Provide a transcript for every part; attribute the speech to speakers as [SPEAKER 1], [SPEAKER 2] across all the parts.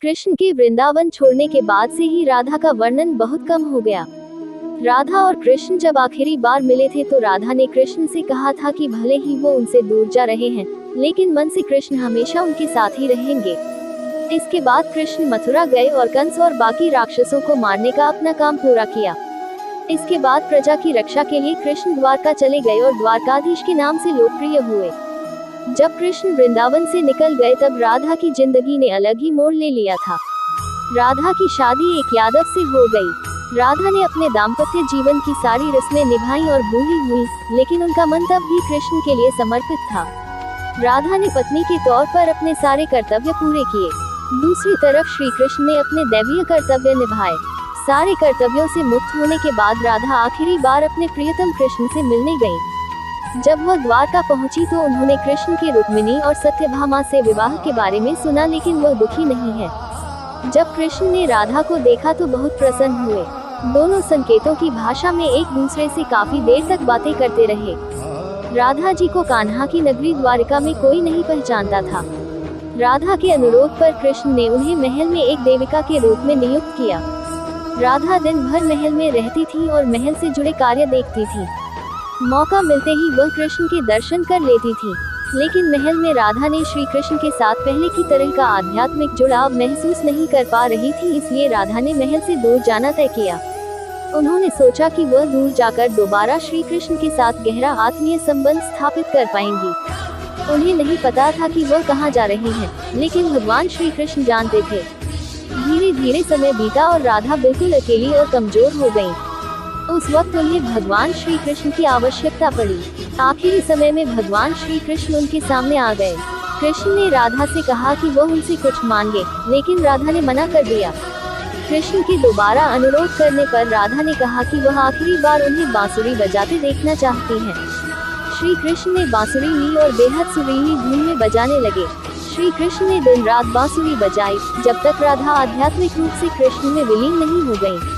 [SPEAKER 1] कृष्ण के वृंदावन छोड़ने के बाद से ही राधा का वर्णन बहुत कम हो गया। राधा और कृष्ण जब आखिरी बार मिले थे तो राधा ने कृष्ण से कहा था कि भले ही वो उनसे दूर जा रहे हैं, लेकिन मन से कृष्ण हमेशा उनके साथ ही रहेंगे। इसके बाद कृष्ण मथुरा गए और कंस और बाकी राक्षसों को मारने का अपना काम पूरा किया। इसके बाद प्रजा की रक्षा के लिए कृष्ण द्वारका चले गए और द्वारकाधीश के नाम से लोकप्रिय हुए। जब कृष्ण वृंदावन से निकल गए तब राधा की जिंदगी ने अलग ही मोड़ ले लिया था। राधा की शादी एक यादव से हो गई। राधा ने अपने दाम्पत्य जीवन की सारी रस्में निभाई और बूढ़ी हुई, लेकिन उनका मन तब भी कृष्ण के लिए समर्पित था। राधा ने पत्नी के तौर पर अपने सारे कर्तव्य पूरे किए। दूसरी तरफ श्री कृष्ण ने अपने दैवीय कर्तव्य निभाए। सारे कर्तव्यों से मुक्त होने के बाद राधा आखिरी बार अपने प्रियतम कृष्ण से मिलने गयी। जब वह द्वारका पहुंची तो उन्होंने कृष्ण के रुक्मिणी और सत्यभामा से विवाह के बारे में सुना, लेकिन वह दुखी नहीं है। जब कृष्ण ने राधा को देखा तो बहुत प्रसन्न हुए। दोनों संकेतों की भाषा में एक दूसरे से काफी देर तक बातें करते रहे। राधा जी को कान्हा की नगरी द्वारिका में कोई नहीं पहचानता था। राधा के अनुरोध पर कृष्ण ने उन्हें महल में एक देविका के रूप में नियुक्त किया। राधा दिन भर महल में रहती थी और महल से जुड़े कार्य देखती थी। मौका मिलते ही वह कृष्ण के दर्शन कर लेती थी, लेकिन महल में राधा ने श्री कृष्ण के साथ पहले की तरह का आध्यात्मिक जुड़ाव महसूस नहीं कर पा रही थी, इसलिए राधा ने महल से दूर जाना तय किया। उन्होंने सोचा कि वह दूर जाकर दोबारा श्री कृष्ण के साथ गहरा आत्मीय संबंध स्थापित कर पाएंगी। उन्हें नहीं पता था कि वह कहाँ जा रही हैं, लेकिन भगवान श्री कृष्ण जानते थे। धीरे धीरे समय बीता और राधा बिल्कुल अकेली और कमजोर हो गयी। उस वक्त उन्हें भगवान श्री कृष्ण की आवश्यकता पड़ी। आखिरी समय में भगवान श्री कृष्ण उनके सामने आ गए। कृष्ण ने राधा से कहा कि वह उनसे कुछ मांगे, लेकिन राधा ने मना कर दिया। कृष्ण के दोबारा अनुरोध करने पर राधा ने कहा कि वह आखिरी बार उन्हें बांसुरी बजाते देखना चाहती हैं। श्री कृष्ण ने बांसुरी ली और बेहद सुरीली धुन में बजाने लगे। श्री कृष्ण ने दिन रात बांसुरी बजाई, जब तक राधा आध्यात्मिक रूप से कृष्ण में विलीन नहीं हो गयी।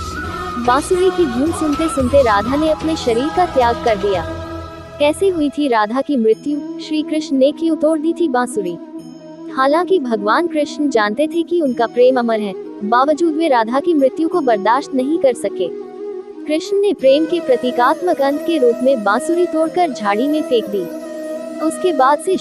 [SPEAKER 1] बांसुरी की धुन सुनते सुनते राधा ने अपने शरीर का त्याग कर दिया। कैसे हुई थी राधा की मृत्यु? श्री कृष्ण ने क्यों तोड़ दी थी बांसुरी? हालांकि भगवान कृष्ण जानते थे कि उनका प्रेम अमर है, बावजूद वे राधा की मृत्यु को बर्दाश्त नहीं कर सके। कृष्ण ने प्रेम के प्रतीकात्मक अंत के रूप में बांसुरी तोड़कर झाड़ी में फेंक दी। उसके बाद से